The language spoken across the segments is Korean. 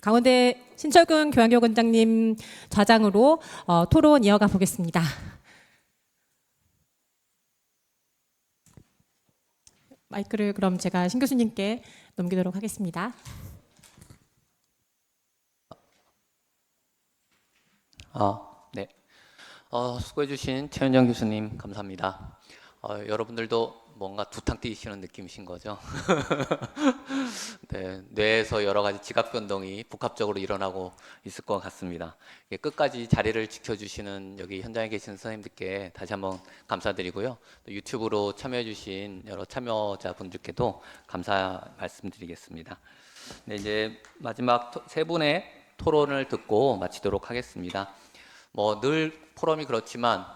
강원대 신철근 교양교육원장님 좌장으로 토론 이어가 보겠습니다. 마이크를 그럼 제가 신 교수님께 넘기도록 하겠습니다. 네. 수고해주신 최은정 교수님 감사합니다. 여러분들도 뭔가 두탕 뛰시는 느낌이신 거죠? 네, 뇌에서 여러 가지 지각 변동이 복합적으로 일어나고 있을 것 같습니다. 끝까지 자리를 지켜주시는 여기 현장에 계신 선생님들께 다시 한번 감사드리고요. 또 유튜브로 참여해주신 여러 참여자분들께도 감사 말씀드리겠습니다. 네, 이제 마지막 세 분의 토론을 듣고 마치도록 하겠습니다. 늘 포럼이 그렇지만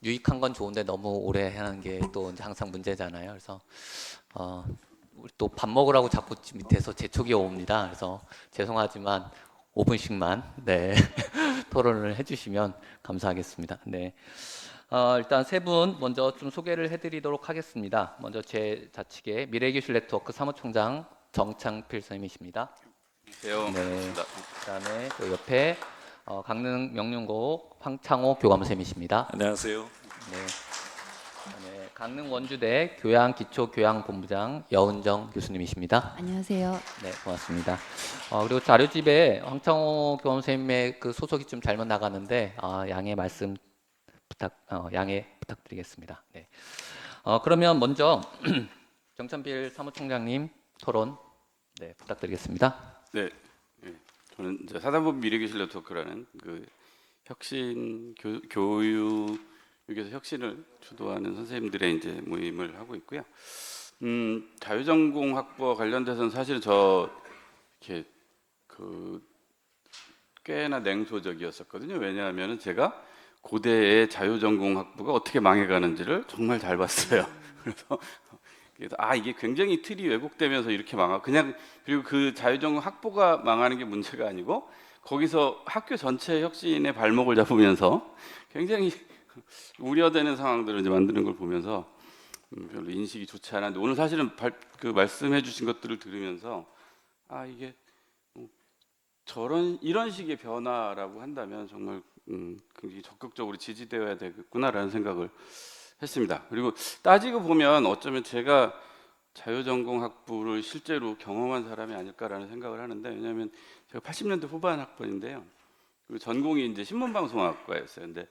유익한 건 좋은데 너무 오래 하는 게 또 항상 문제잖아요. 그래서 우리 또 밥 먹으라고 자꾸 밑에서 재촉이 옵니다. 그래서 죄송하지만 5분씩만 네 토론을 해주시면 감사하겠습니다. 네. 일단 세 분 먼저 좀 소개를 해드리도록 하겠습니다. 먼저 제 좌측에 미래기술 네트워크 사무총장 정창필 선생님이십니다. 안녕하세요. 네. 그다음에 또 옆에 강릉 명륜고 황창호 교감선생님이십니다. 안녕하세요. 네. 그다음에 강릉 원주대 교양기초교양본부장 여은정 교수님이십니다. 안녕하세요. 네, 고맙습니다. 그리고 자료집에 황창호 교감선생님의 그 소속이 좀 잘못 나가는데 양해 부탁드리겠습니다. 네. 그러면 먼저 정찬필 사무총장님 토론 부탁드리겠습니다. 네, 저는 이제 사단법 미래기술 네트워크라는 그 혁신 교육에서 혁신을 주도하는 선생님들의 이제 모임을 하고 있고요. 자유전공 학부와 관련돼서는 사실 이렇게 꽤나 냉소적이었었거든요. 왜냐하면 제가 고대의 자유전공 학부가 어떻게 망해가는지를 정말 잘 봤어요. 그래서 이게 굉장히 틀이 왜곡되면서 이렇게 그리고 그 자유전공 학부가 망하는 게 문제가 아니고 거기서 학교 전체 혁신의 발목을 잡으면서 굉장히 우려되는 상황들을 이제 만드는 걸 보면서 별로 인식이 좋지 않았는데, 오늘 사실은 말씀해 주신 것들을 들으면서 이게 이런 식의 변화라고 한다면 정말 굉장히 적극적으로 지지되어야 되겠구나라는 생각을 했습니다. 그리고 따지고 보면 어쩌면 제가 자유전공 학부를 실제로 경험한 사람이 아닐까라는 생각을 하는데, 왜냐하면 제가 80년대 후반 학번인데요. 그리고 전공이 이제 신문방송학과였어요. 근데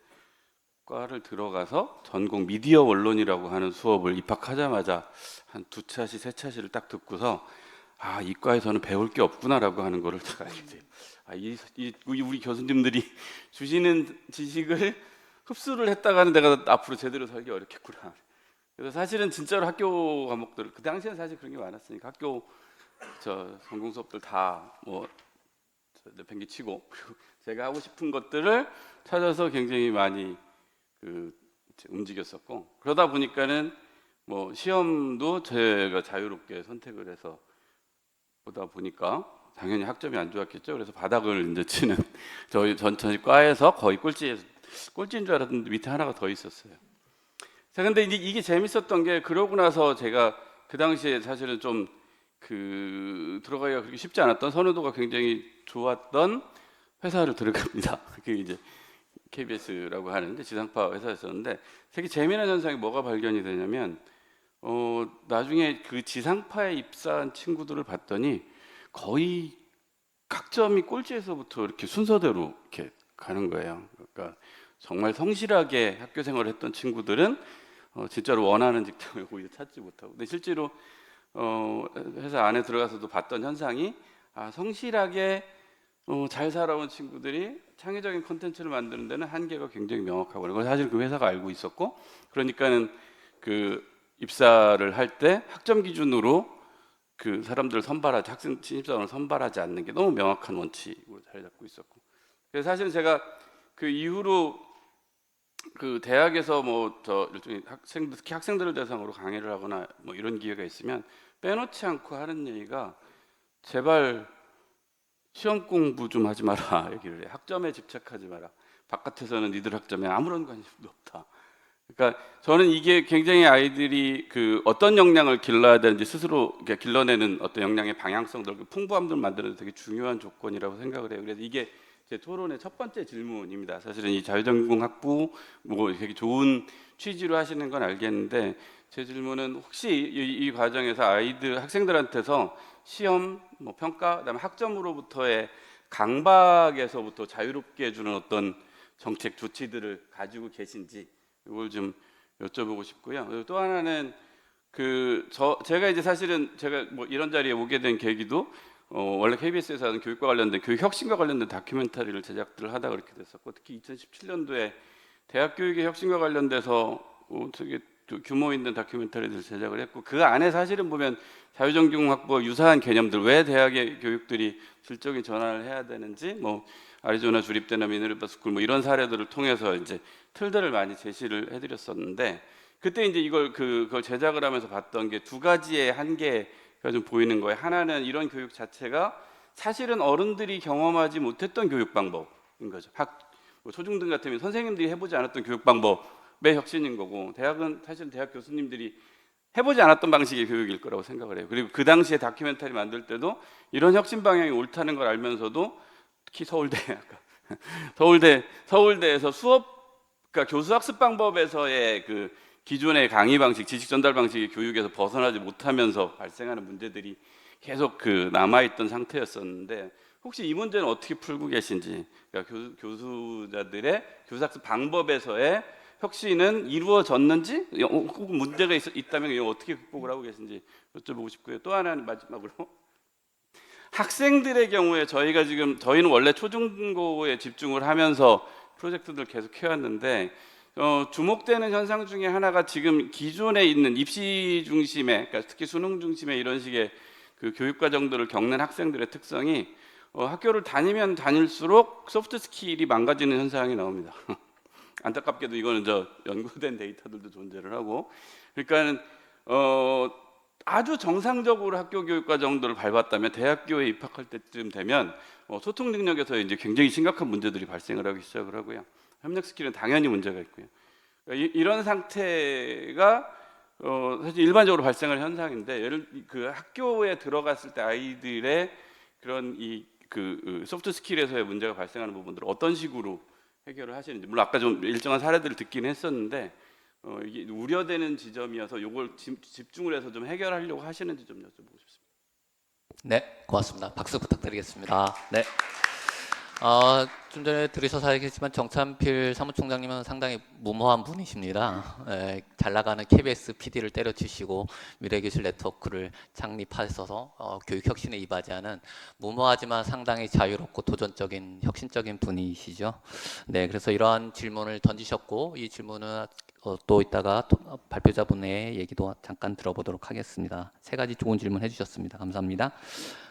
과를 들어가서 전공 미디어 원론이라고 하는 수업을 입학하자마자 한 두 차시 세 차시를 딱 듣고서 이 과에서는 배울 게 없구나라고 하는 거를 제가 알게 돼요. 우리 교수님들이 주시는 지식을 흡수를 했다가는 내가 앞으로 제대로 살기 어렵겠구나. 그래서 사실은 진짜로 학교 과목들, 그 당시에는 사실 그런 게 많았으니까 학교 전공 수업들 다 내팽개치고, 그리고 제가 하고 싶은 것들을 찾아서 굉장히 많이 움직였었고, 그러다 보니까는 시험도 제가 자유롭게 선택을 해서 보다 보니까 당연히 학점이 안 좋았겠죠. 그래서 바닥을 이제 치는 저희 전체 과에서 거의 꼴찌인 줄 알았는데 밑에 하나가 더 있었어요. 자, 근데 이게 재밌었던 게, 그러고 나서 제가 그 당시에 사실은 좀 들어가기가 그렇게 쉽지 않았던, 선호도가 굉장히 좋았던 회사를 들어갑니다. 그게 이제 KBS라고 하는 지상파 회사였었는데, 되게 재미난 현상이 뭐가 발견이 되냐면, 나중에 그 지상파에 입사한 친구들을 봤더니 거의 학점이 꼴찌에서부터 이렇게 순서대로 이렇게 가는 거예요. 그러니까 정말 성실하게 학교 생활을 했던 친구들은 진짜로 원하는 직장을 오히려 찾지 못하고, 근데 실제로 회사 안에 들어가서도 봤던 현상이, 성실하게 잘 살아온 친구들이 창의적인 콘텐츠를 만드는 데는 한계가 굉장히 명확하고, 그걸 사실 그 회사가 알고 있었고, 그러니까는 입사를 할 때 학점 기준으로 사람들을 학생 신입사원을 선발하지 않는 게 너무 명확한 원칙으로 자리 잡고 있었고, 그래서 사실은 제가 그 이후로 대학에서 일종의 특히 학생들을 대상으로 강의를 하거나 이런 기회가 있으면 빼놓지 않고 하는 얘기가, 제발 시험 공부 좀 하지 마라 얘기를 해. 학점에 집착하지 마라. 바깥에서는 니들 학점에 아무런 관심도 없다. 그러니까 저는 이게 굉장히 아이들이 그 어떤 역량을 길러야 되는지 스스로 이렇게 길러내는 어떤 역량의 방향성들, 그 풍부함들을 만드는 데 되게 중요한 조건이라고 생각을 해요. 그래서 이게 제 토론의 첫 번째 질문입니다. 사실은 이 자유전공 학부 뭐 되게 좋은 취지로 하시는 건 알겠는데 제 질문은 혹시 이 과정에서 아이들 학생들한테서 시험, 뭐 평가, 그다음에 학점으로부터의 강박에서부터 자유롭게 해주는 어떤 정책 조치들을 가지고 계신지 이걸 좀 여쭤보고 싶고요. 그리고 또 하나는 제가 이제 사실은 제가 뭐 이런 자리에 오게 된 계기도 원래 KBS에서 하는 교육과 관련된 교육 혁신과 관련된 다큐멘터리를 제작들을 하다 그렇게 됐었고, 특히 2017년도에 대학 교육의 혁신과 관련돼서 되게 규모 있는 다큐멘터리를 제작을 했고, 그 안에 사실은 보면 자유전공학부와 유사한 개념들, 왜 대학의 교육들이 질적인 전환을 해야 되는지, 뭐 아리조나 주립대나 미네르바 스쿨 뭐 이런 사례들을 통해서 이제 틀들을 많이 제시를 해드렸었는데, 그때 이제 그걸 제작을 하면서 봤던 게 두 가지의 한계가 좀 보이는 거예요. 하나는 이런 교육 자체가 사실은 어른들이 경험하지 못했던 교육 방법인 거죠. 뭐 초중등 같으면 선생님들이 해보지 않았던 교육 방법의 혁신인 거고, 대학은 사실 대학 교수님들이 해보지 않았던 방식의 교육일 거라고 생각을 해요. 그리고 그 당시에 다큐멘터리 만들 때도 이런 혁신 방향이 옳다는 걸 알면서도, 특히 서울대 서울대에서 그러니까 교수 학습 방법에서의 그 기존의 강의 방식, 지식 전달 방식의 교육에서 벗어나지 못하면서 발생하는 문제들이 계속 남아있던 상태였었는데, 혹시 이 문제는 어떻게 풀고 계신지, 그러니까 교수자들의 교수 학습 방법에서의 혁신은 이루어졌는지, 혹은 문제가 있다면 이거 어떻게 극복을 하고 계신지 여쭤보고 싶고요. 또 하나는 마지막으로 학생들의 경우에 저희는 원래 초중고에 집중을 하면서 프로젝트들 계속 해왔는데, 주목되는 현상 중에 하나가 지금 기존에 있는 입시 중심의, 그러니까 특히 수능 중심의 이런 식의 그 교육 과정들을 겪는 학생들의 특성이 학교를 다니면 다닐수록 소프트 스킬이 망가지는 현상이 나옵니다. 안타깝게도 이거는 연구된 데이터들도 존재를 하고, 그러니까 아주 정상적으로 학교 교육 과정들을 밟았다면 대학교에 입학할 때쯤 되면 소통 능력에서 이제 굉장히 심각한 문제들이 발생을 하기 시작을 하고요. 협력 스킬은 당연히 문제가 있고요. 그러니까 이런 상태가 사실 일반적으로 발생하는 현상인데, 학교에 들어갔을 때 아이들의 그런 소프트 스킬에서의 문제가 발생하는 부분들을 어떤 식으로 해결을 하시는지, 물론 아까 좀 일정한 사례들을 듣긴 했었는데 이게 우려되는 지점이어서 이걸 집중을 해서 좀 해결하려고 하시는지 좀 여쭤보고 싶습니다. 네, 고맙습니다. 박수 부탁드리겠습니다. 네. 좀 전에 들으셔서 알겠지만 정찬필 사무총장님은 상당히 무모한 분이십니다. 잘 나가는 KBS PD를 때려치시고 미래기술 네트워크를 창립하셔서 교육 혁신에 이바지하는 무모하지만 상당히 자유롭고 도전적인 혁신적인 분이시죠. 네, 그래서 이러한 질문을 던지셨고, 이 질문은 또 이따가 발표자분의 얘기도 잠깐 들어보도록 하겠습니다. 세 가지 좋은 질문 해주셨습니다. 감사합니다.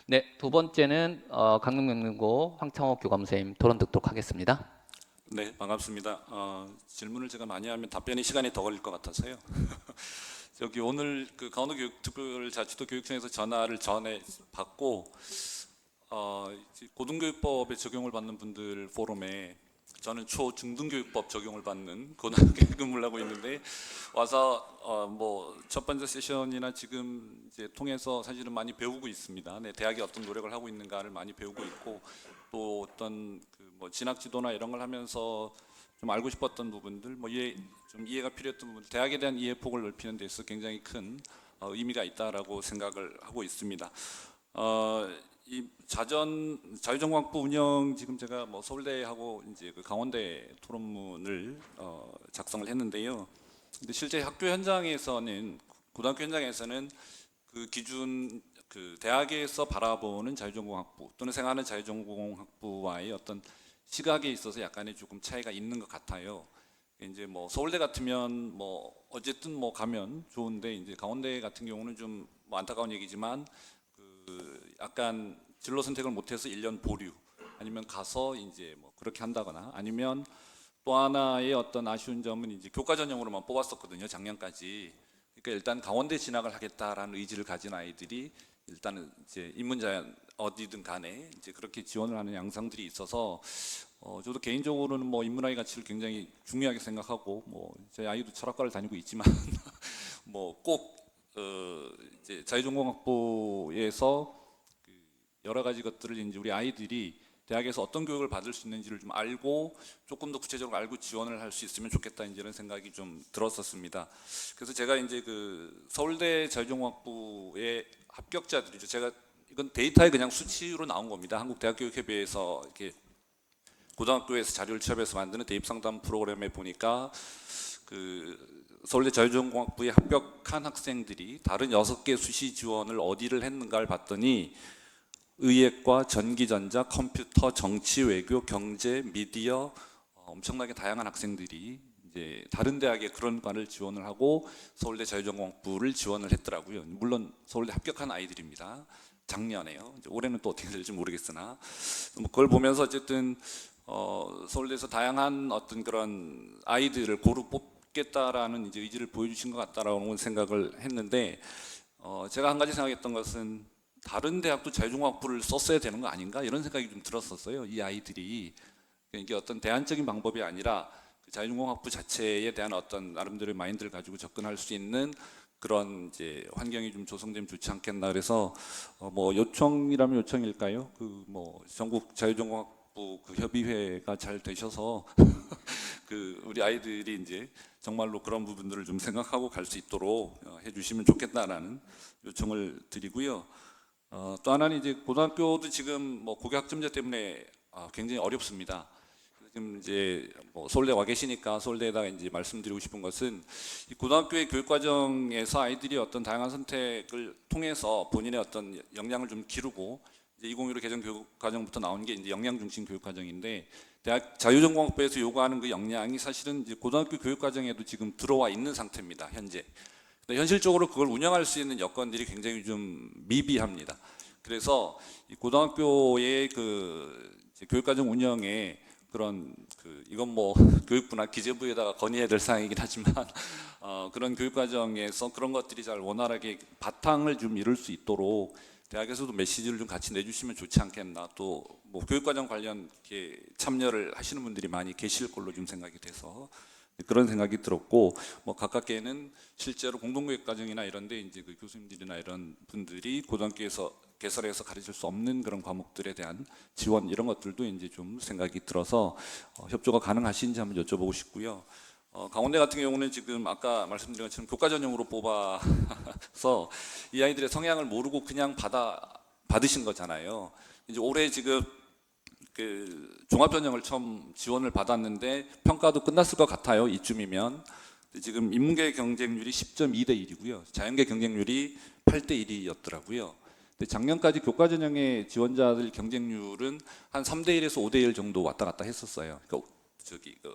네, 두 번째는 강릉명문고 황창호 교감선생님 토론 듣도록 하겠습니다. 네, 반갑습니다. 질문을 제가 많이 하면 답변이 시간이 더 걸릴 것 같아서요. 저기 오늘 강원도 교육특별자치도 교육청에서 전화를 전에 받고 고등교육법에 적용을 받는 분들 포럼에 저는 초중등교육법 적용을 받는 고등학교에 근무를 하고 있는데 와서 뭐 첫 번째 세션이나 지금 이제 통해서 사실은 많이 배우고 있습니다. 네, 대학이 어떤 노력을 하고 있는가를 많이 배우고 있고, 또 어떤 뭐 진학 지도나 이런 걸 하면서 좀 알고 싶었던 부분들, 뭐 좀 이해가 필요했던 부분, 대학에 대한 이해 폭을 넓히는 데 있어서 굉장히 큰 의미가 있다라고 생각을 하고 있습니다. 이 자유전공학부 운영, 지금 제가 뭐 서울대하고 이제 강원대 토론문을 작성을 했는데요. 근데 실제 학교 현장에서는, 고등학교 현장에서는 기준 대학에서 바라보는 자유전공학부 또는 생각하는 자유전공학부와의 어떤 시각에 있어서 약간의 조금 차이가 있는 것 같아요. 이제 뭐 서울대 같으면 뭐 어쨌든 뭐 가면 좋은데, 이제 강원대 같은 경우는 좀 뭐 안타까운 얘기지만 약간 진로 선택을 못해서 1년 보류, 아니면 가서 이제 뭐 그렇게 한다거나, 아니면 또 하나의 어떤 아쉬운 점은 이제 교과 전형으로만 뽑았었거든요, 작년까지. 그러니까 일단 강원대 진학을 하겠다라는 의지를 가진 아이들이 일단은 이제 어디든 간에 이제 그렇게 지원을 하는 양상들이 있어서 저도 개인적으로는 뭐 인문학의 가치를 굉장히 중요하게 생각하고 뭐 제 아이도 철학과를 다니고 있지만 뭐 꼭 이제 자유전공학부에서 그 여러 가지 것들을 이제 우리 아이들이 대학에서 어떤 교육을 받을 수 있는지를 좀 알고 조금 더 구체적으로 알고 지원을 할 수 있으면 좋겠다 이제 이런 생각이 좀 들었었습니다. 그래서 제가 이제 그 서울대 자유전공학부의 합격자들이죠. 제가 이건 데이터에 그냥 수치로 나온 겁니다. 한국대학교육협의회에서 이렇게 고등학교에서 자료를 취합해서 만드는 대입상담 프로그램에 보니까 그 서울대 자유전공학부에 합격한 학생들이 다른 6개 수시 지원을 어디를 했는가를 봤더니 의예과, 전기전자, 컴퓨터, 정치, 외교, 경제, 미디어 엄청나게 다양한 학생들이 이제 다른 대학에 그런 과를 지원을 하고 서울대 자유전공학부를 지원을 했더라고요. 물론 서울대 합격한 아이들입니다. 작년에요. 이제 올해는 또 어떻게 될지 모르겠으나 뭐 그걸 보면서 어쨌든 서울대에서 다양한 어떤 그런 아이들을 고루 뽑겠다라는 이제 의지를 보여주신 것 같다라는 생각을 했는데 제가 한 가지 생각했던 것은 다른 대학도 자유전공학부를 썼어야 되는 거 아닌가 이런 생각이 좀 들었었어요. 이 아이들이 이게 어떤 대안적인 방법이 아니라 그 자유전공학부 자체에 대한 어떤 나름대로의 마인드를 가지고 접근할 수 있는 그런 이제 환경이 좀 조성되면 좋지 않겠나. 그래서 뭐 요청이라면 요청일까요? 그 뭐 전국 자유전공학부 그 협의회가 잘 되셔서 그 우리 아이들이 이제 정말로 그런 부분들을 좀 생각하고 갈 수 있도록 해주시면 좋겠다라는 요청을 드리고요. 또 하나는 이제 고등학교도 지금 뭐 고교 학점제 때문에 굉장히 어렵습니다. 지금 이제 뭐 서울대 와 계시니까 서울대에다가 이제 말씀드리고 싶은 것은 이 고등학교의 교육 과정에서 아이들이 어떤 다양한 선택을 통해서 본인의 어떤 역량을 좀 기르고 이제 2015 개정 교육 과정부터 나온 게 이제 역량 중심 교육 과정인데 대학 자유전공학부에서 요구하는 그 역량이 사실은 이제 고등학교 교육 과정에도 지금 들어와 있는 상태입니다. 현재. 근데 현실적으로 그걸 운영할 수 있는 여건들이 굉장히 좀 미비합니다. 그래서 이 고등학교의 그 교육과정 운영에 그런 그 이건 뭐 교육부나 기재부에다가 건의해야 될 사항이긴 하지만 그런 교육과정에서 그런 것들이 잘 원활하게 바탕을 좀 이룰 수 있도록 대학에서도 메시지를 좀 같이 내주시면 좋지 않겠나. 또 뭐 교육과정 관련 이렇게 참여를 하시는 분들이 많이 계실 걸로 좀 생각이 돼서 그런 생각이 들었고 뭐 가깝게는 실제로 공동교육과정이나 이런데 이제 그 교수님들이나 이런 분들이 고등학교에서 개설해서 가르칠 수 없는 그런 과목들에 대한 지원 이런 것들도 이제 좀 생각이 들어서 협조가 가능하신지 한번 여쭤보고 싶고요. 강원대 같은 경우는 지금 아까 말씀드린 것처럼 교과 전형으로 뽑아서 이 아이들의 성향을 모르고 그냥 받으신 거잖아요. 이제 올해 지금 그 종합전형을 처음 지원을 받았는데 평가도 끝났을 것 같아요. 이쯤이면. 지금 인문계 경쟁률이 10.2대 1이고요. 자연계 경쟁률이 8대 1이었더라고요. 근데 작년까지 교과전형의 지원자들 경쟁률은 한 3대 1에서 5대 1 정도 왔다 갔다 했었어요. 그러니까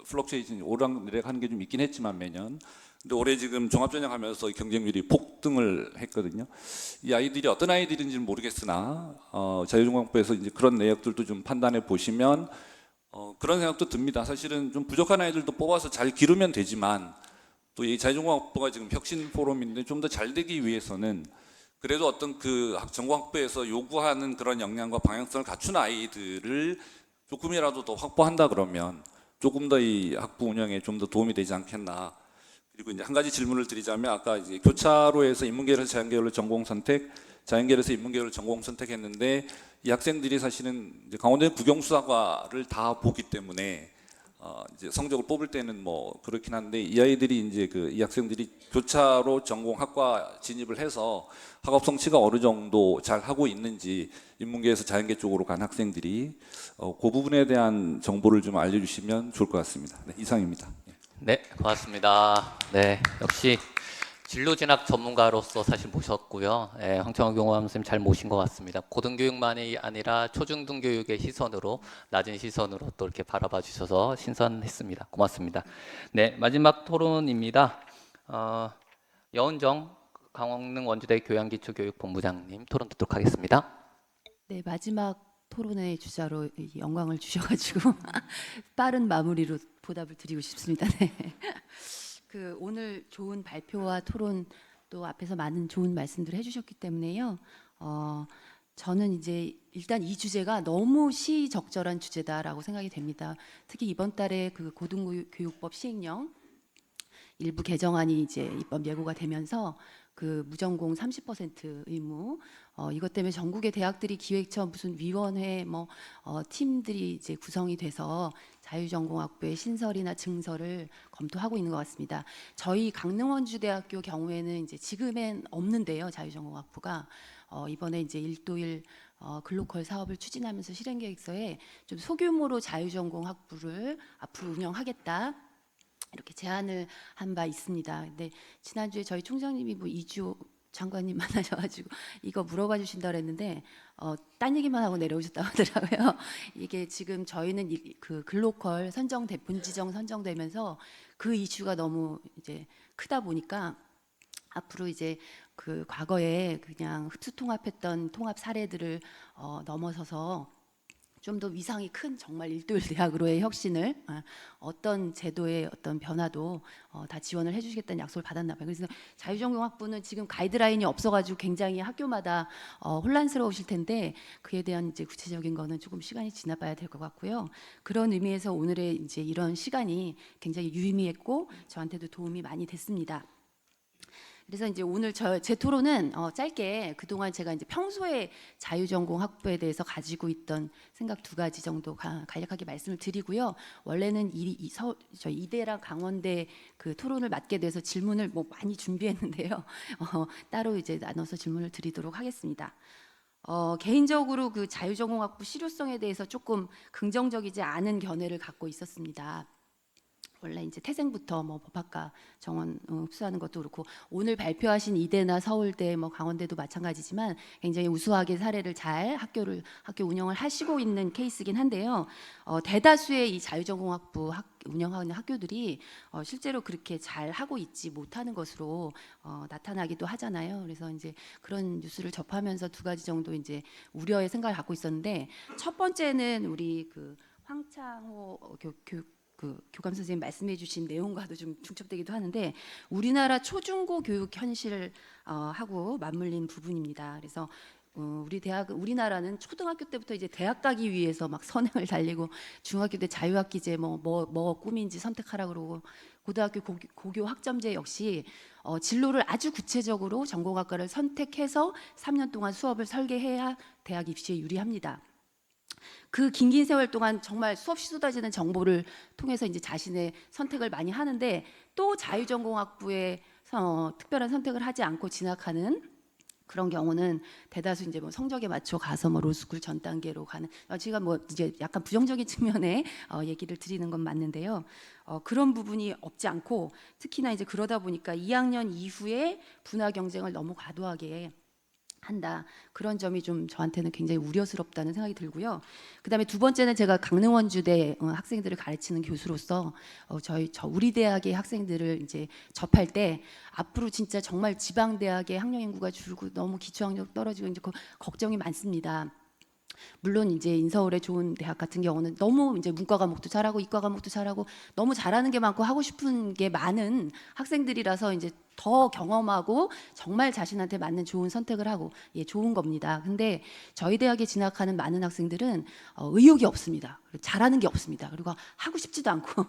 플럭추에이션이 오르락내리락 하는 게 좀 있긴 했지만 매년. 근데 올해 지금 종합전형 하면서 경쟁률이 폭등을 했거든요. 이 아이들이 어떤 아이들인지는 모르겠으나 자유전공학부에서 이제 그런 내역들도 좀 판단해 보시면 그런 생각도 듭니다. 사실은 좀 부족한 아이들도 뽑아서 잘 기르면 되지만 또 이 자유전공학부가 지금 혁신 포럼인데 좀 더 잘 되기 위해서는 그래도 어떤 그 전공학부에서 요구하는 그런 역량과 방향성을 갖춘 아이들을 조금이라도 더 확보한다 그러면 조금 더 이 학부 운영에 좀 더 도움이 되지 않겠나. 그리고 이제 한 가지 질문을 드리자면 아까 이제 교차로 해서 인문계열에서 자연계열로 전공 선택, 자연계열에서 인문계열로 전공 선택했는데 이 학생들이 사실은 이제 강원대 국영수학과를 다 보기 때문에 이제 성적을 뽑을 때는 뭐 그렇긴 한데 이 아이들이 이제 그 이 학생들이 교차로 전공 학과 진입을 해서 학업 성취가 어느 정도 잘 하고 있는지 인문계에서 자연계 쪽으로 간 학생들이 그 부분에 대한 정보를 좀 알려주시면 좋을 것 같습니다. 네, 이상입니다. 네, 고맙습니다. 네, 역시 진로진학 전문가로서 사실 모셨고요. 예, 황청원 교감 선생님 잘 모신 것 같습니다. 고등교육만이 아니라 초중등교육의 시선으로, 낮은 시선으로 또 이렇게 바라봐 주셔서 신선했습니다. 고맙습니다. 네, 마지막 토론입니다. 여은정 강원능 원주대 교양기초교육본부장님 토론 듣도록 하겠습니다. 네, 마지막 토론의 주자로 이 영광을 주셔가지고 빠른 마무리로 보답을 드리고 싶습니다. 네. 그 오늘 좋은 발표와 토론 또 앞에서 많은 좋은 말씀들을 해주셨기 때문에요. 저는 이제 일단 이 주제가 너무 시적절한 주제다라고 생각이 됩니다. 특히 이번 달에 그 고등교육법 시행령 일부 개정안이 이제 입법 예고가 되면서 그 무전공 30% 의무 이것 때문에 전국의 대학들이 기획처 무슨 위원회 팀들이 이제 구성이 돼서 자유전공학부의 신설이나 증설을 검토하고 있는 것 같습니다. 저희 강릉원주대학교 경우에는 이제 지금엔 없는데요, 자유전공학부가 이번에 이제 1도1 글로컬 사업을 추진하면서 실행계획서에 좀 소규모로 자유전공학부를 앞으로 운영하겠다. 이렇게 제안을 한 바 있습니다. 근데 지난주에 저희 총장님이 뭐 이주호 장관님 만나셔가지고 이거 물어봐 주신다 그랬는데 딴 얘기만 하고 내려오셨다고 하더라고요. 이게 지금 저희는 그 글로컬 본지정 선정되면서 그 이슈가 너무 이제 크다 보니까 앞으로 이제 그 과거에 그냥 흡수통합했던 통합 사례들을 넘어서서 좀 더 위상이 큰 정말 1도1 대학으로의 혁신을 어떤 제도의 어떤 변화도 다 지원을 해주시겠다는 약속을 받았나 봐요. 그래서 자유전공학부는 지금 가이드라인이 없어가지고 굉장히 학교마다 혼란스러우실 텐데 그에 대한 이제 구체적인 거는 조금 시간이 지나봐야 될 것 같고요. 그런 의미에서 오늘의 이제 이런 시간이 굉장히 유의미했고 저한테도 도움이 많이 됐습니다. 그래서 이제 오늘 제 토론은 짧게 그동안 제가 이제 평소에 자유전공 학부에 대해서 가지고 있던 생각 2가지 정도 간략하게 말씀을 드리고요. 원래는 저희 이대랑 강원대 그 토론을 맡게 돼서 질문을 뭐 많이 준비했는데요. 따로 이제 나눠서 질문을 드리도록 하겠습니다. 개인적으로 그 자유전공학부 실효성에 대해서 조금 긍정적이지 않은 견해를 갖고 있었습니다. 원래 이제 태생부터 뭐 법학과 정원 흡수하는 것도 그렇고 오늘 발표하신 이대나 서울대 뭐 강원대도 마찬가지지만 굉장히 우수하게 사례를 잘 학교 운영을 하시고 있는 케이스긴 한데요. 대다수의 이 자유전공학부 운영하는 학교들이 실제로 그렇게 잘 하고 있지 못하는 것으로 나타나기도 하잖아요. 그래서 이제 그런 뉴스를 접하면서 2가지 정도 이제 우려의 생각을 갖고 있었는데 첫 번째는 우리 그 황창호 교감 선생님 말씀해 주신 내용과도 좀 중첩되기도 하는데 우리나라 초중고 교육 현실을 하고 맞물린 부분입니다. 그래서 우리나라는 초등학교 때부터 이제 대학 가기 위해서 막 선행을 달리고 중학교 때 자유학기제 뭐 꿈인지 선택하라 그러고 고등학교 고교 학점제 역시 진로를 아주 구체적으로 전공학과를 선택해서 3년 동안 수업을 설계해야 대학 입시에 유리합니다. 그 긴 세월 동안 정말 수없이 쏟아지는 정보를 통해서 이제 자신의 선택을 많이 하는데 또 자유전공학부에 특별한 선택을 하지 않고 진학하는 그런 경우는 대다수 이제 뭐 성적에 맞춰 가서 뭐 로스쿨 전 단계로 가는 제가 뭐 이제 약간 부정적인 측면에 얘기를 드리는 건 맞는데요. 그런 부분이 없지 않고 특히나 이제 그러다 보니까 2학년 이후에 분화 경쟁을 너무 과도하게 한다. 그런 점이 좀 저한테는 굉장히 우려스럽다는 생각이 들고요. 그다음에 2번째는 제가 강릉원주대 학생들을 가르치는 교수로서 우리 대학의 학생들을 이제 접할 때 앞으로 진짜 정말 지방 대학의 학령 인구가 줄고 너무 기초학력 떨어지고 이제 걱정이 많습니다. 물론 이제 인서울의 좋은 대학 같은 경우는 너무 이제 문과 과목도 잘하고 이과 과목도 잘하고 너무 잘하는 게 많고 하고 싶은 게 많은 학생들이라서 이제 더 경험하고 정말 자신한테 맞는 좋은 선택을 하고 좋은 겁니다. 근데 저희 대학에 진학하는 많은 학생들은 의욕이 없습니다. 잘하는 게 없습니다. 그리고 하고 싶지도 않고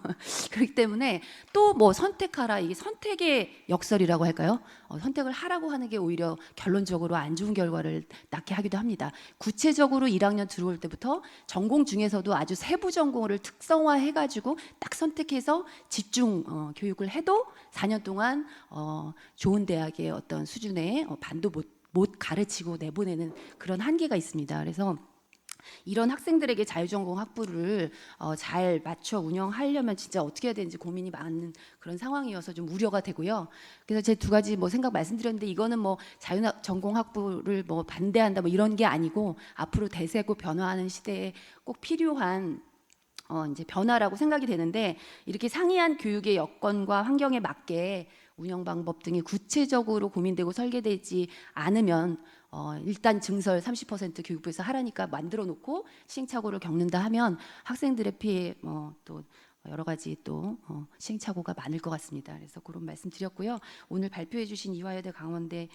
그렇기 때문에 또 뭐 선택하라 이게 선택의 역설이라고 할까요? 선택을 하라고 하는 게 오히려 결론적으로 안 좋은 결과를 낳게 하기도 합니다. 구체적으로 1학년 들어올 때부터 전공 중에서도 아주 세부 전공을 특성화해가지고 딱 선택해서 집중 교육을 해도 4년 동안 좋은 대학의 어떤 수준의 반도 못 가르치고 내보내는 그런 한계가 있습니다. 그래서 이런 학생들에게 자유전공 학부를 잘 맞춰 운영하려면 진짜 어떻게 해야 되는지 고민이 많은 그런 상황이어서 좀 우려가 되고요. 그래서 제 2가지 뭐 생각 말씀드렸는데 이거는 뭐 자유전공 학부를 뭐 반대한다 뭐 이런 게 아니고 앞으로 대세고 변화하는 시대에 꼭 필요한 이제 변화라고 생각이 되는데 이렇게 상이한 교육의 여건과 환경에 맞게 운영 방법 등이 구체적으로 고민되고 설계되지 않으면 일단 증설 30% 교육부에서 하라니까 만들어 놓고 시행착오를 겪는다 하면 학생들의 피해 또 여러 가지 또 시행착오가 많을 것 같습니다. 그래서 그런 말씀 드렸고요. 오늘 발표해 주신 이화여대 강원대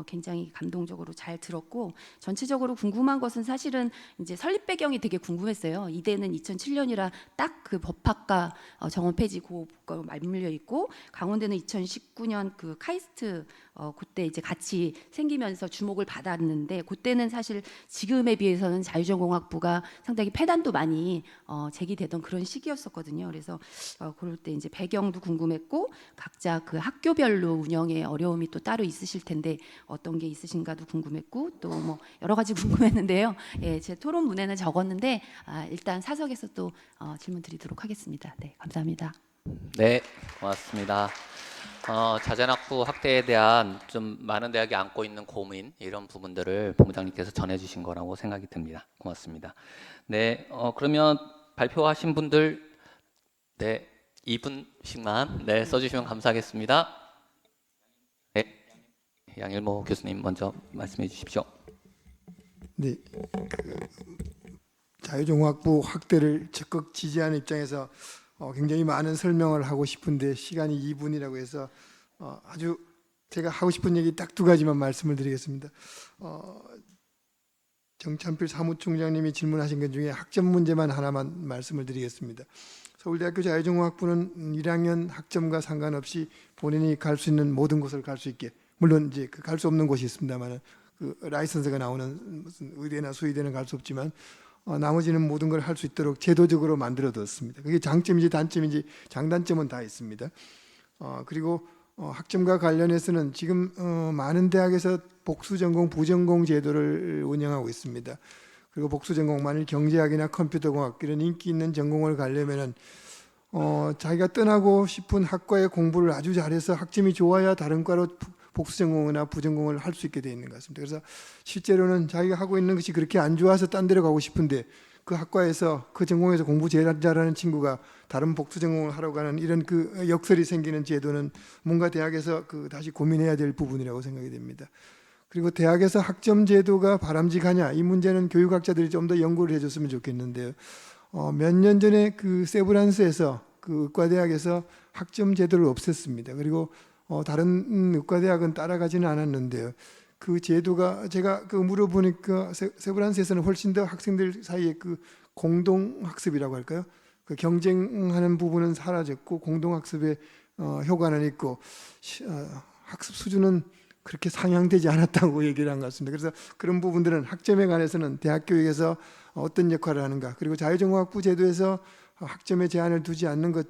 굉장히 감동적으로 잘 들었고, 전체적으로 궁금한 것은 사실은 이제 설립 배경이 되게 궁금했어요. 이대는 2007년이라 딱 그 법학과 정원 폐지 그거 맞물려 있고, 강원대는 2019년 그 카이스트 그때 이제 같이 생기면서 주목을 받았는데, 그때는 사실 지금에 비해서는 자유전공학부가 상당히 폐단도 많이 제기되던 그런 시기였었거든요. 그래서 그럴 때 이제 배경도 궁금했고, 각자 그 학교별로 운영에 어려움이 또 따로 있으실 텐데 어떤 게 있으신가도 궁금했고, 또 뭐 여러 가지 궁금했는데요. 예, 제 토론문에는 적었는데 일단 사석에서 또 질문 드리도록 하겠습니다. 네, 감사합니다. 네, 고맙습니다. 자전학부 확대에 대한 좀 많은 대학이 안고 있는 고민, 이런 부분들을 본부장님께서 전해주신 거라고 생각이 듭니다. 고맙습니다. 네, 그러면 발표하신 분들, 네, 2분씩만 네, 써주시면 감사하겠습니다. 네, 양일모 교수님 먼저 말씀해 주십시오. 네, 자유종합부 확대를 적극 지지하는 입장에서 굉장히 많은 설명을 하고 싶은데 시간이 2분이라고 해서 아주 제가 하고 싶은 얘기 딱 두 가지만 말씀을 드리겠습니다. 정찬필 사무총장님이 질문하신 것 중에 학점 문제만 하나만 말씀을 드리겠습니다. 서울대학교 자유종합부는 1학년 학점과 상관없이 본인이 갈 수 있는 모든 곳을 갈 수 있게, 물론 이제 갈 수 없는 곳이 있습니다만 그 라이선스가 나오는 무슨 의대나 수의대는 갈 수 없지만 나머지는 모든 걸 할 수 있도록 제도적으로 만들어뒀습니다. 그게 장점인지 단점인지 장단점은 다 있습니다. 그리고 학점과 관련해서는 지금 많은 대학에서 복수전공, 부전공 제도를 운영하고 있습니다. 그리고 복수전공, 만일 경제학이나 컴퓨터공학 이런 인기 있는 전공을 가려면은 자기가 떠나고 싶은 학과의 공부를 아주 잘해서 학점이 좋아야 다른 과로 복수전공이나 부전공을 할 수 있게 되어 있는 것 같습니다. 그래서 실제로는 자기가 하고 있는 것이 그렇게 안 좋아서 딴 데로 가고 싶은데 그 학과에서 그 전공에서 공부 제일 잘하는 친구가 다른 복수전공을 하러 가는 이런 그 역설이 생기는 제도는 뭔가 대학에서 다시 고민해야 될 부분이라고 생각이 됩니다. 그리고 대학에서 학점 제도가 바람직하냐, 이 문제는 교육학자들이 좀 더 연구를 해줬으면 좋겠는데요. 몇 년 전에 그 세브란스에서 그 의과대학에서 학점 제도를 없앴습니다. 그리고 다른 의과대학은 따라가지는 않았는데요. 그 제도가 제가 물어보니까 세브란스에서는 훨씬 더 학생들 사이에 그 공동학습이라고 할까요? 그 경쟁하는 부분은 사라졌고 공동학습의 효과는 있고 학습 수준은 그렇게 상향되지 않았다고 얘기를 한 것 같습니다. 그래서 그런 부분들은 학점에 관해서는 대학 교육에서 어떤 역할을 하는가, 그리고 자유전공학부 제도에서 학점에 제한을 두지 않는 것,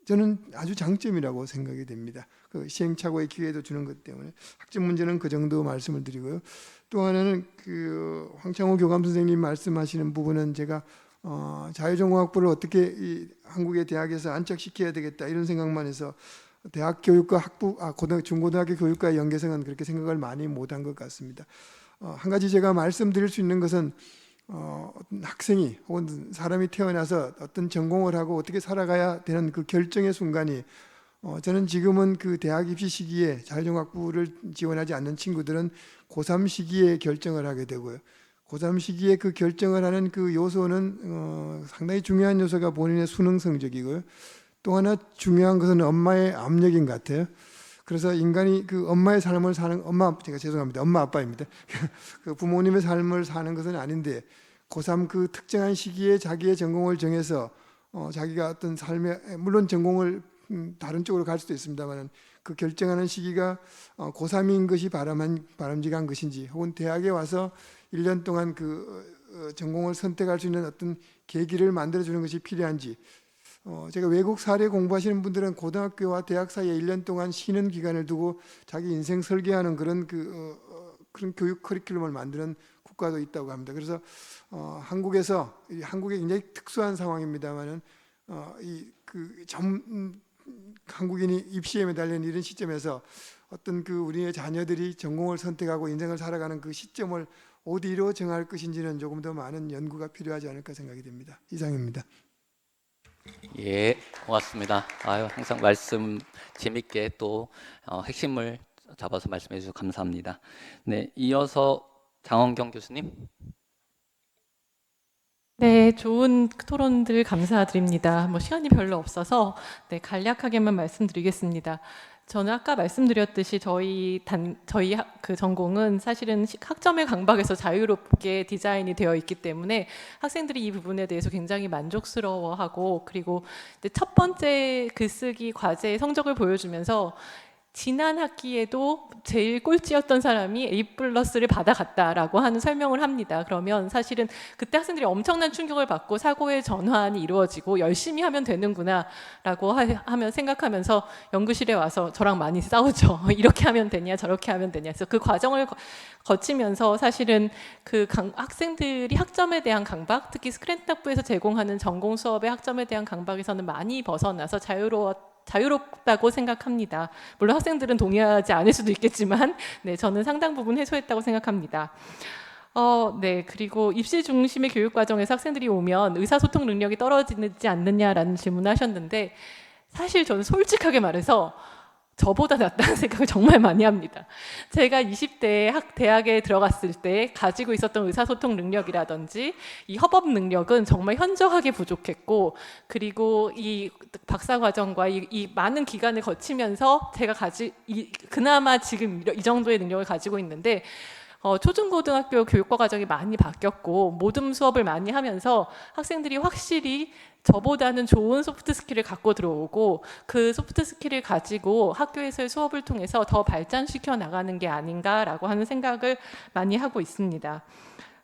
저는 아주 장점이라고 생각이 됩니다. 그 시행착오의 기회도 주는 것 때문에 학점 문제는 그 정도 말씀을 드리고요. 또 하나는 그 황창호 교감 선생님 말씀하시는 부분은 제가 자유전공학부를 어떻게 이 한국의 대학에서 안착시켜야 되겠다 이런 생각만 해서 대학 교육과 중고등학교 교육과의 연계성은 그렇게 생각을 많이 못한 것 같습니다. 한 가지 제가 말씀드릴 수 있는 것은 어떤 학생이 혹은 사람이 태어나서 어떤 전공을 하고 어떻게 살아가야 되는 그 결정의 순간이 저는 지금은 그 대학 입시 시기에 자유전공학부를 지원하지 않는 친구들은 고3 시기에 결정을 하게 되고요. 고3 시기에 그 결정을 하는 그 요소는 상당히 중요한 요소가 본인의 수능 성적이고요. 또 하나 중요한 것은 엄마의 압력인 것 같아요. 그래서 인간이 그 엄마의 삶을 사는, 제가 죄송합니다. 엄마 아빠입니다. 그 부모님의 삶을 사는 것은 아닌데 고3 그 특정한 시기에 자기의 전공을 정해서 자기가 어떤 삶의, 물론 전공을 다른 쪽으로 갈 수도 있습니다만 그 결정하는 시기가 고3인 것이 바람직한 것인지, 혹은 대학에 와서 1년 동안 그 전공을 선택할 수 있는 어떤 계기를 만들어주는 것이 필요한지, 제가 외국 사례 공부하시는 분들은 고등학교와 대학 사이에 1년 동안 쉬는 기간을 두고 자기 인생 설계하는 그런 그런 교육 커리큘럼을 만드는 국가도 있다고 합니다. 그래서 한국이 굉장히 특수한 상황입니다만은 한국인이 입시에 매달리는 이런 시점에서 어떤 우리의 자녀들이 전공을 선택하고 인생을 살아가는 그 시점을 어디로 정할 것인지는 조금 더 많은 연구가 필요하지 않을까 생각이 됩니다. 이상입니다. 예, 고맙습니다. 항상 말씀 재밌게 또 핵심을 잡아서 말씀해 주셔서 감사합니다. 네, 이어서 장원경 교수님. 네, 좋은 토론들 감사드립니다. 뭐 시간이 별로 없어서 간략하게만 말씀드리겠습니다. 저는 아까 말씀드렸듯이 저희 그 전공은 사실은 학점의 강박에서 자유롭게 디자인이 되어 있기 때문에 학생들이 이 부분에 대해서 굉장히 만족스러워하고, 그리고 첫 번째 글쓰기 과제의 성적을 보여주면서 지난 학기에도 제일 꼴찌였던 사람이 A+를 받아갔다라고 하는 설명을 합니다. 그러면 사실은 그때 학생들이 엄청난 충격을 받고 사고의 전환이 이루어지고 열심히 하면 되는구나라고 하면 생각하면서 연구실에 와서 저랑 많이 싸우죠. 이렇게 하면 되냐 저렇게 하면 되냐. 그래서 그 과정을 거치면서 사실은 그 학생들이 학점에 대한 강박, 특히 스크랜탁부에서 제공하는 전공 수업의 학점에 대한 강박에서는 많이 벗어나서 자유롭다고 생각합니다. 물론 학생들은 동의하지 않을 수도 있겠지만, 네, 저는 상당 부분 해소했다고 생각합니다. 네, 그리고 입시 중심의 교육 과정에서 학생들이 오면 의사소통 능력이 떨어지지 않느냐라는 질문을 하셨는데, 사실 저는 솔직하게 말해서 저보다 낫다는 생각을 정말 많이 합니다. 제가 20대에 대학에 들어갔을 때 가지고 있었던 의사소통 능력이라든지 이 협업 능력은 정말 현저하게 부족했고, 그리고 이 박사 과정과 이 많은 기간을 거치면서 제가 그나마 지금 이 정도의 능력을 가지고 있는데, 초중고등학교 교육과 과정이 많이 바뀌었고 모든 수업을 많이 하면서 학생들이 확실히 저보다는 좋은 소프트 스킬을 갖고 들어오고, 그 소프트 스킬을 가지고 학교에서의 수업을 통해서 더 발전시켜 나가는 게 아닌가라고 하는 생각을 많이 하고 있습니다.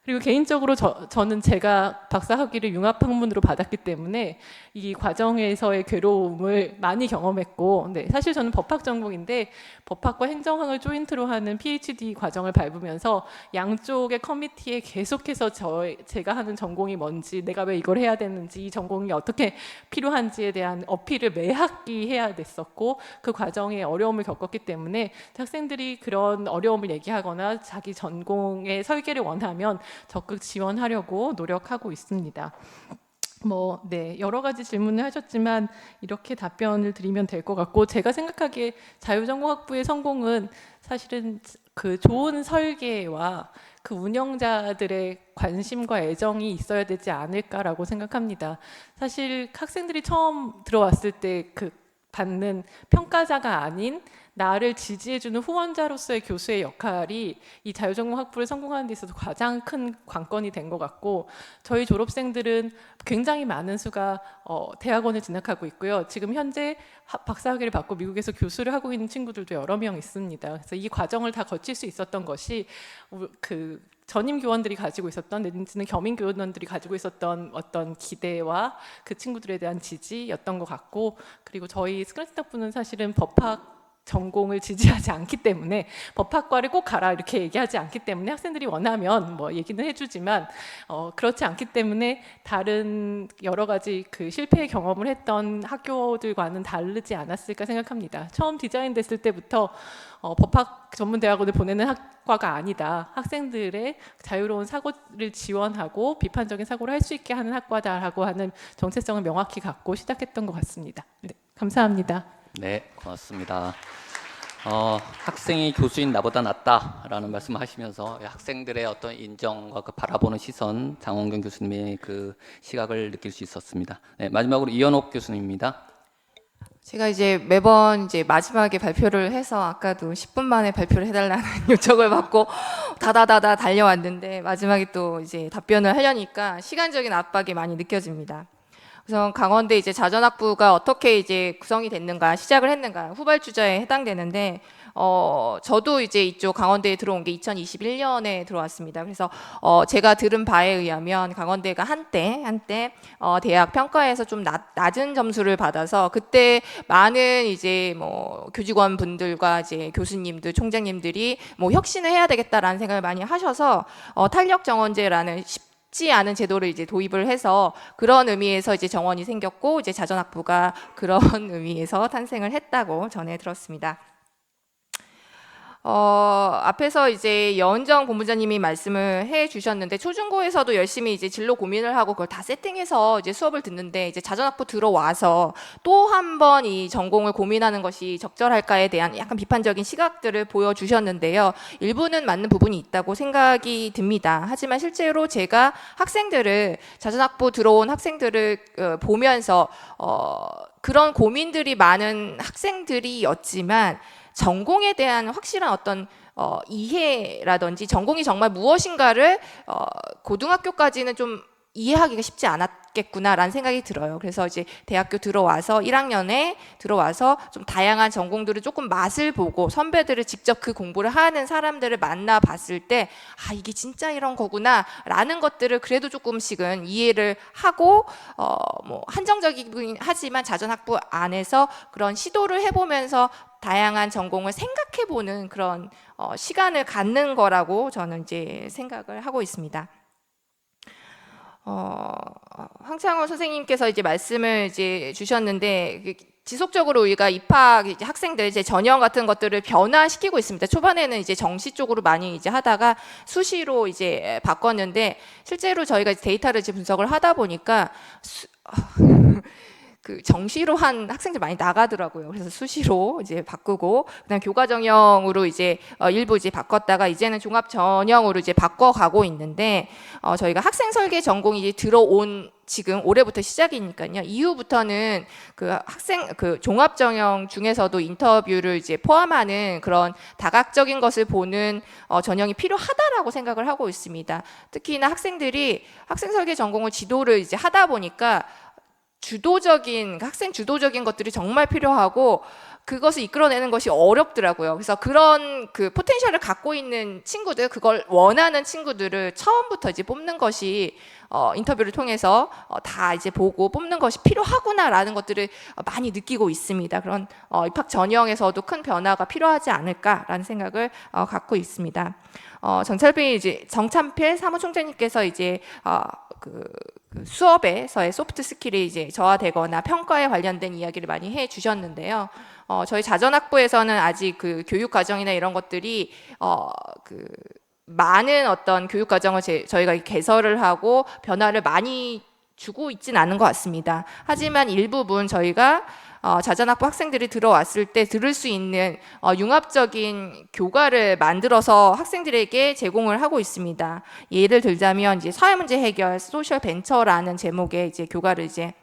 그리고 개인적으로 저는 제가 박사학위를 융합학문으로 받았기 때문에 이 과정에서의 괴로움을 많이 경험했고, 네, 사실 저는 법학 전공인데 법학과 행정학을 조인트로 하는 PhD 과정을 밟으면서 양쪽의 커미티에 계속해서 제가 하는 전공이 뭔지, 내가 왜 이걸 해야 되는지, 이 전공이 어떻게 필요한지에 대한 어필을 매 학기 해야 됐었고, 그 과정에 어려움을 겪었기 때문에 학생들이 그런 어려움을 얘기하거나 자기 전공의 설계를 원하면 적극 지원하려고 노력하고 있습니다. 네, 여러 가지 질문을 하셨지만 이렇게 답변을 드리면 될 것 같고, 제가 생각하기에 자유전공학부의 성공은 사실은 그 좋은 설계와 그 운영자들의 관심과 애정이 있어야 되지 않을까라고 생각합니다. 사실 학생들이 처음 들어왔을 때 그 받는 평가자가 아닌 나를 지지해주는 후원자로서의 교수의 역할이 이 자유전공학부를 성공하는 데 있어서 가장 큰 관건이 된 것 같고, 저희 졸업생들은 굉장히 많은 수가 대학원을 진학하고 있고요. 지금 현재 박사학위를 받고 미국에서 교수를 하고 있는 친구들도 여러 명 있습니다. 그래서 이 과정을 다 거칠 수 있었던 것이 그 전임 교원들이 가지고 있었던, 내지는 겸임 교원들이 가지고 있었던 어떤 기대와 그 친구들에 대한 지지였던 것 같고, 그리고 저희 스크래치탁부는 사실은 법학 전공을 지지하지 않기 때문에, 법학과를 꼭 가라 이렇게 얘기하지 않기 때문에, 학생들이 원하면 뭐 얘기는 해주지만 그렇지 않기 때문에 다른 여러 가지 그 실패의 경험을 했던 학교들과는 다르지 않았을까 생각합니다. 처음 디자인됐을 때부터 법학 전문대학원을 보내는 학과가 아니다, 학생들의 자유로운 사고를 지원하고 비판적인 사고를 할 수 있게 하는 학과다라고 하는 정체성을 명확히 갖고 시작했던 것 같습니다. 네, 감사합니다. 네, 고맙습니다. 학생이 교수인 나보다 낫다라는 말씀을 하시면서 학생들의 어떤 인정과 그 바라보는 시선, 장원경 교수님의 그 시각을 느낄 수 있었습니다. 네, 마지막으로 이현옥 교수님입니다. 제가 이제 매번 이제 마지막에 발표를 해서 아까도 10분 만에 발표를 해달라는 요청을 받고 다다다다 달려왔는데, 마지막에 또 이제 답변을 하려니까 시간적인 압박이 많이 느껴집니다. 우선 강원대 이제 자전학부가 어떻게 이제 구성이 됐는가, 시작을 했는가, 후발주자에 해당되는데, 저도 이제 이쪽 강원대에 들어온 게 2021년에 들어왔습니다. 그래서 제가 들은 바에 의하면 강원대가 한때 대학 평가에서 좀 낮은 점수를 받아서, 그때 많은 이제 뭐 교직원 분들과 이제 교수님들, 총장님들이 뭐 혁신을 해야 되겠다라는 생각을 많이 하셔서 탄력 정원제라는 쉽지 않은 제도를 이제 도입을 해서, 그런 의미에서 이제 정원이 생겼고, 이제 자전학부가 그런 의미에서 탄생을 했다고 전해 들었습니다. 앞에서 이제 여은정 본부장님이 말씀을 해 주셨는데 초중고에서도 열심히 이제 진로 고민을 하고 그걸 다 세팅해서 이제 수업을 듣는데 이제 자전학부 들어와서 또 한 번 이 전공을 고민하는 것이 적절할까에 대한 약간 비판적인 시각들을 보여주셨는데요. 일부는 맞는 부분이 있다고 생각이 듭니다. 하지만 실제로 제가 학생들을 자전학부 들어온 학생들을 보면서 그런 고민들이 많은 학생들이었지만 전공에 대한 확실한 어떤 이해라든지 전공이 정말 무엇인가를 고등학교까지는 좀 이해하기가 쉽지 않았겠구나라는 생각이 들어요. 그래서 이제 대학교 들어와서 1학년에 들어와서 좀 다양한 전공들을 조금 맛을 보고 선배들을 직접 그 공부를 하는 사람들을 만나 봤을 때 아, 이게 진짜 이런 거구나라는 것들을 그래도 조금씩은 이해를 하고 뭐 한정적이긴 하지만 자전학부 안에서 그런 시도를 해보면서 다양한 전공을 생각해보는 그런 시간을 갖는 거라고 저는 이제 생각을 하고 있습니다. 황창호 선생님께서 이제 말씀을 이제 주셨는데 지속적으로 우리가 입학 이제 학생들 이제 전형 같은 것들을 변화시키고 있습니다. 초반에는 이제 정시 쪽으로 많이 이제 하다가 수시로 이제 바꿨는데 실제로 저희가 데이터를 이제 분석을 하다 보니까 그 정시로 한 학생들 많이 나가더라고요. 그래서 수시로 이제 바꾸고 그다음 교과 전형으로 이제 일부 이제 바꿨다가 이제는 종합 전형으로 이제 바꿔가고 있는데 저희가 학생 설계 전공이 이제 들어온 지금 올해부터 시작이니까요. 이후부터는 그 학생 그 종합 전형 중에서도 인터뷰를 이제 포함하는 그런 다각적인 것을 보는 전형이 필요하다라고 생각을 하고 있습니다. 특히나 학생들이 학생 설계 전공을 지도를 이제 하다 보니까 주도적인 학생 주도적인 것들이 정말 필요하고 그것을 이끌어내는 것이 어렵더라고요. 그래서 그런 그 포텐셜을 갖고 있는 친구들, 그걸 원하는 친구들을 처음부터 이제 뽑는 것이 인터뷰를 통해서 다 이제 보고 뽑는 것이 필요하구나라는 것들을 많이 느끼고 있습니다. 그런 입학 전형에서도 큰 변화가 필요하지 않을까라는 생각을 갖고 있습니다. 정찬필 사무총장님께서 이제 그 수업에서의 소프트 스킬이 이제 저하되거나 평가에 관련된 이야기를 많이 해 주셨는데요. 저희 자전학부에서는 아직 그 교육 과정이나 이런 것들이 그 많은 어떤 교육 과정을 저희가 개설을 하고 변화를 많이 주고 있지는 않은 것 같습니다. 하지만 일부분 저희가 자전학부 학생들이 들어왔을 때 들을 수 있는 융합적인 교과를 만들어서 학생들에게 제공을 하고 있습니다. 예를 들자면 이제 사회문제 해결, 소셜 벤처라는 제목의 이제 교과를 이제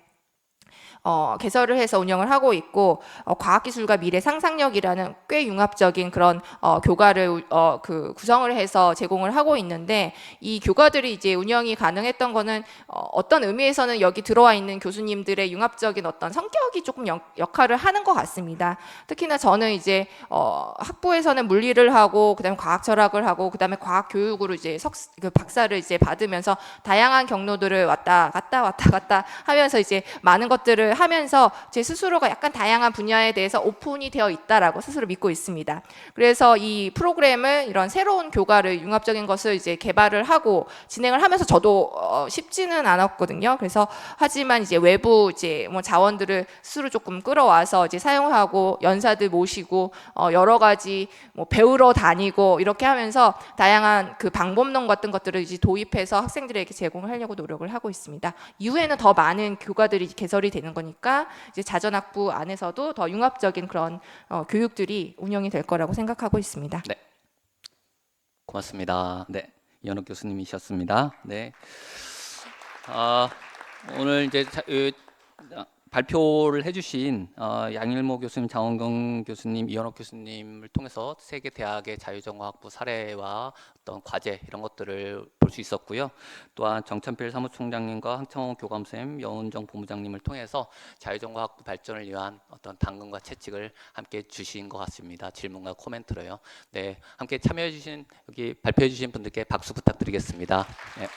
개설을 해서 운영을 하고 있고 과학기술과 미래 상상력이라는 꽤 융합적인 그런 교과를 그 구성을 해서 제공을 하고 있는데 이 교과들이 이제 운영이 가능했던 거는 어떤 의미에서는 여기 들어와 있는 교수님들의 융합적인 어떤 성격이 조금 역할을 하는 것 같습니다. 특히나 저는 이제 학부에서는 물리를 하고 그다음에 과학 철학을 하고 그다음에 과학 교육으로 이제 그 박사를 이제 받으면서 다양한 경로들을 왔다 갔다 하면서 이제 많은 것들을 하면서 제 스스로가 약간 다양한 분야에 대해서 오픈이 되어 있다라고 스스로 믿고 있습니다. 그래서 이 프로그램을 이런 새로운 교과를 융합적인 것을 이제 개발을 하고 진행을 하면서 저도 쉽지는 않았거든요. 그래서 하지만 이제 외부 이제 뭐 자원들을 스스로 조금 끌어와서 이제 사용하고 연사들 모시고 여러 가지 뭐 배우러 다니고 이렇게 하면서 다양한 그 방법론 같은 것들을 이제 도입해서 학생들에게 제공을 하려고 노력을 하고 있습니다. 이후에는 더 많은 교과들이 개설이 되는 거니까 이제 자전학부 안에서도 더 융합적인 그런 교육들이 운영이 될 거라고 생각하고 있습니다. 네, 고맙습니다. 네, 이현욱 교수님이셨습니다. 네, 오늘 이제 발표를 해주신 양일모 교수님, 장원경 교수님, 이현욱 교수님을 통해서 세계 대학의 자유전공학부 사례와 어떤 과제 이런 것들을 볼 수 있었고요. 또한 정찬필 사무총장님과 황창호 교감쌤, 여은정 본부장님을 통해서 자유전공학부 발전을 위한 어떤 당근과 채찍을 함께 주신 것 같습니다. 질문과 코멘트로요. 네, 함께 참여해주신 여기 발표해주신 분들께 박수 부탁드리겠습니다. 네.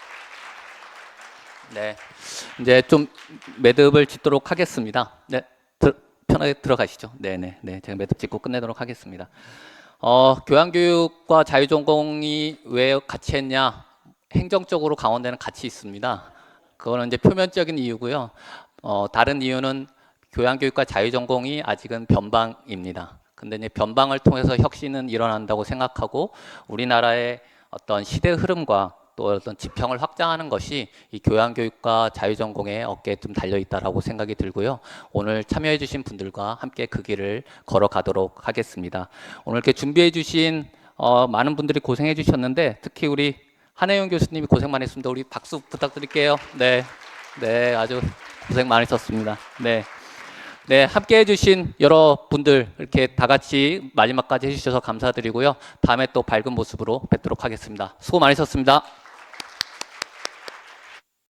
네, 이제 좀 매듭을 짓도록 하겠습니다. 네, 편하게 들어가시죠. 네, 제가 매듭 짓고 끝내도록 하겠습니다. 교양교육과 자유전공이 왜 같이 했냐? 행정적으로 강원대는 같이 있습니다. 그거는 이제 표면적인 이유고요. 다른 이유는 교양교육과 자유전공이 아직은 변방입니다. 근데 이제 변방을 통해서 혁신은 일어난다고 생각하고 우리나라의 어떤 시대 흐름과 또 어떤 지평을 확장하는 것이 이 교양교육과 자유전공의 어깨에 좀 달려 있다라고 생각이 들고요. 오늘 참여해주신 분들과 함께 그 길을 걸어가도록 하겠습니다. 오늘 이렇게 준비해주신 많은 분들이 고생해주셨는데 특히 우리 한혜영 교수님이 고생 많으셨습니다. 우리 박수 부탁드릴게요. 네, 네, 아주 고생 많으셨습니다. 네. 네, 함께 해주신 여러분들 이렇게 다 같이 마지막까지 해주셔서 감사드리고요. 다음에 또 밝은 모습으로 뵙도록 하겠습니다. 수고 많으셨습니다.